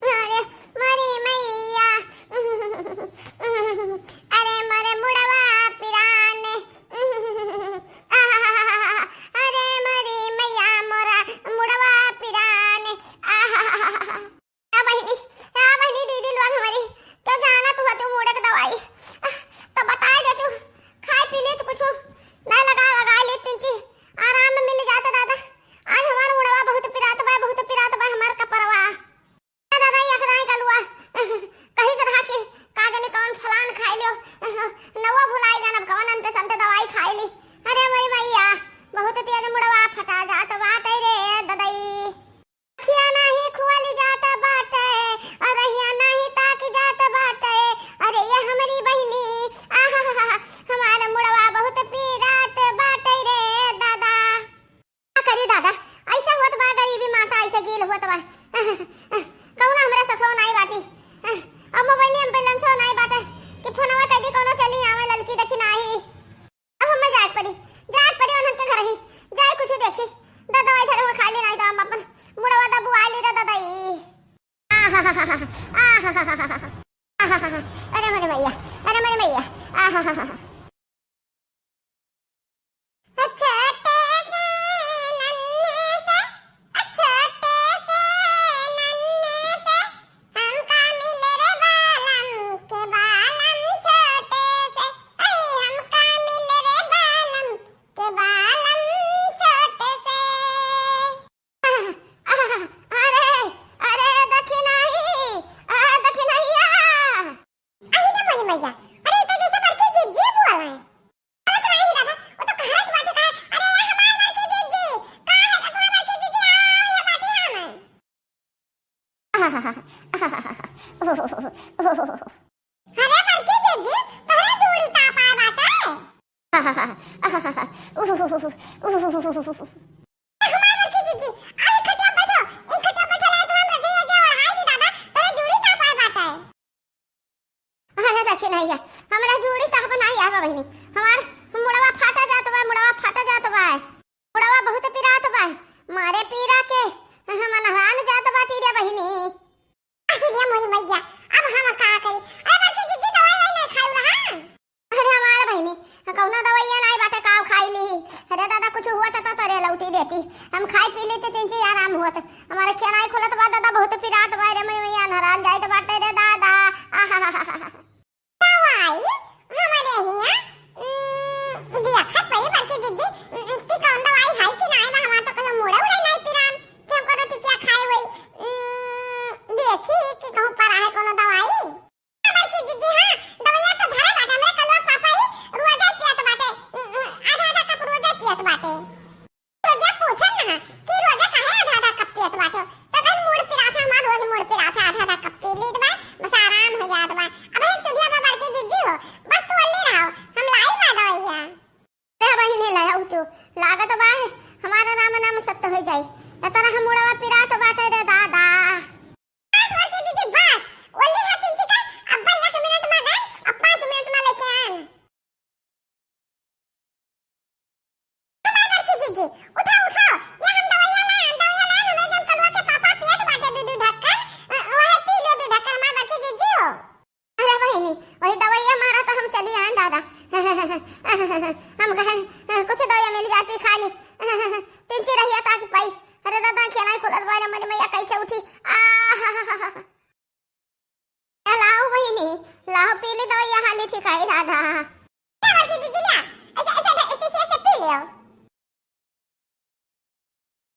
अरे मारी मैया, अरे मारे मुड़वा पिराने, अरे मारी मैया मोरा मुड़वा पिराने। बहनी दीदी लोग हमारी तो जाना तू है, तू मुड़े की दवाई तो बता दे, तू खाए पी ले तो कुछ ना लगा ले, तिंची आराम मिल जाता दादा। आज हमारा मुड़वा बहुत पिरात बा हमार कपरवा दादा। ये खदाई कलुआ कहीं से रहा के का जाने कौन फलान खाई लियो, नवा भुलाई जान अब कौन अंते संते दवाई खाई ली। अरे मेरी मैया बहुत तेज मुड़वा फटा जात बात रे ददाई। खिया नहीं खुआली जात बाटे, अरे हिया नहीं ताक जात बाटे। अरे ये हमारी बहनी हमारा मुड़वा बहुत पीरात बाटे रे दादा। क्या करी दादा, ऐसा होत बा, गरीबी माता ऐसे गिल होत बा। कौन हमरा सफो नहीं बाटी, अब मोबाइल में बैलेंस नहीं बाटे कि फोनवा कदी कोनो चली आवे ललकी देखी नहीं। अब हम जात पड़ी उनन के घर ही जाए कुछ देखी दादा इधर वो खाली नहीं तो हम अपन मुड़वा दा बुआ ली रे दादा ई। अरे मेरे भैया, अरे मेरे भैया। हमरा जोड़ी ता बनाई आवा बहिनी, हमार मुड़वा फाटा जात बा, मुड़वा बहुत पिरात बा। मारे पीरा के हम नहान जात बा तीरे बहिनी। अरे मोरी मैया अब हम का करी, अरे बाकी जीजी दवाई नहीं खाऊ ना। अरे हमार बहिनी कौनो दवाई नहीं बाटे का खाई ली। अरे दादा कुछ हुआ तो तोरे लौटी देती, हम खाई पी लेते तीन से आराम हुआ। हमारे क्या नहीं खुलत बा दादा, बहुत पिरात बा रे मैया, नहान जाइत बाटे रे दादा। दवाई हमारे हिया दिया खत परी बाकी जीजी की कौन दवाई है कि नहीं ना। हमार तो कोई मुड़ा उड़ा नहीं पिरान कि हम कोनो टिकिया खाए होई। देखी कि कहूं पर है कोनो दवाई बाकी जीजी। हां दवाई तो धरे बाटे, हमरे कलवा पापा ही रोज पियत बाटे, आधा कप रोज पियत बाटे। रोज पूछन ना कि रोज काहे आधा कप पियत बाटे, तो कल मूड पिरा था, हमार रोज मूड पिरा था, आधा कप पी लीत बा, बस आराम हो जात बा। अब हम सुधिया बा बाकी जीजी हो, बस तू अल्ली रहो, हम लाई बा दवाईया। ते बहिनी लाऊ तू लागत बा हमारा नाम सत्य हो जाई, एतना हम मुड़वा पिरात बाटे रे दादा। बस बाकी जीजी बस ओली हाथिन चिका, अब 1 मिनट में गन, अब 5 मिनट में लेके आन। हमार बाकी जीजी उठाओ ये हम दवाईया ना हमें जन कलवा के पापा पियत बाटे दूध ढक्कन, ओहे पी ले दूध ढक्कन मार बाकी जीजी हो। अरे बहिनी वही दवाईया मारा तो हम चली आन दादा। हम कहन कुछ दवाई मिल जाती खा ली, तिनची रहिया ताकि पाई। अरे दादा क्या नहीं खुलत बारे मेरी मैया कैसे उठी। लाओ बहिनी लाओ पी ली दवाई, यहाँ ली थी खाई दादा। क्या बाकी दीदी ना ऐसे पी लियो।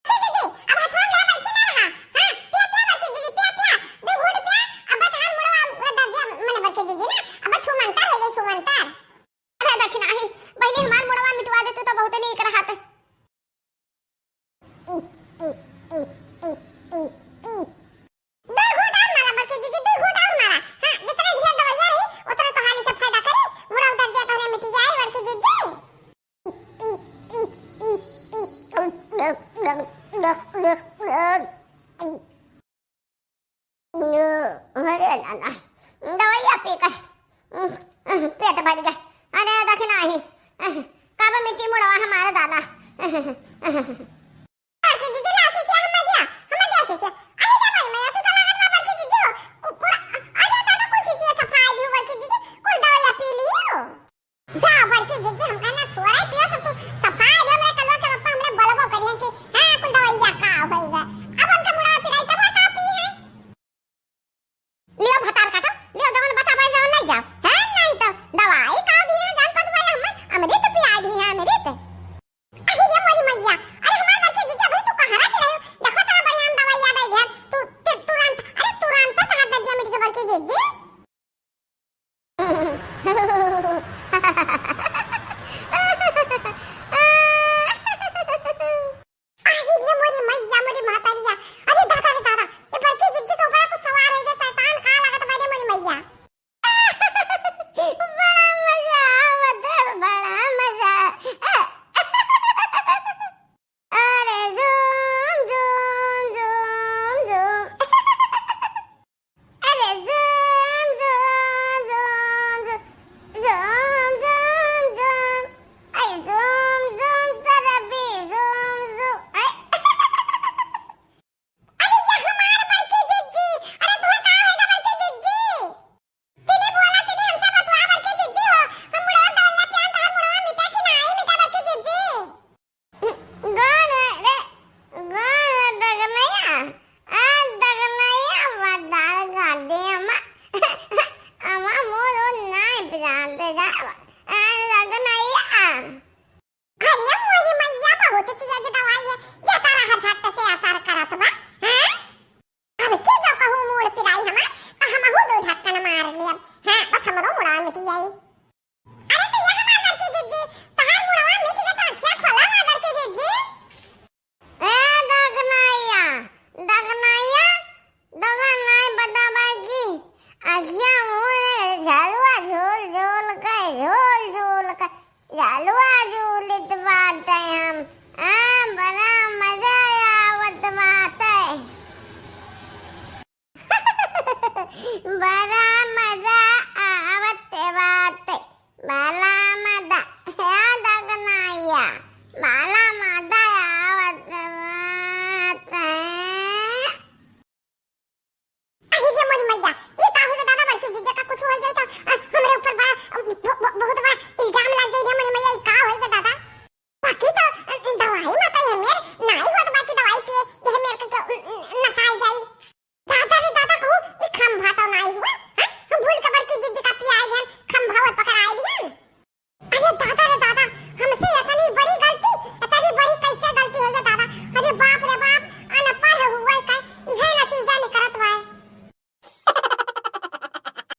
दीदी अब हाथ में बैठी ना रहा, हां पिया बाकी दीदी पिया दो घूट पिया। अब तार मुड़वा दादिया मने बाकी दीदी ना अब छुमंता हो गई छुमंता। अरे दक्षिणा ही बहिनी हमार मुड़वा मिटवा दे तू तो बहुत नहीं कर हाथ। दवाइया पी कर पेट भर गया। अरे दक्षिणा ही कब मिट्टी मुड़वा हमारा दादा।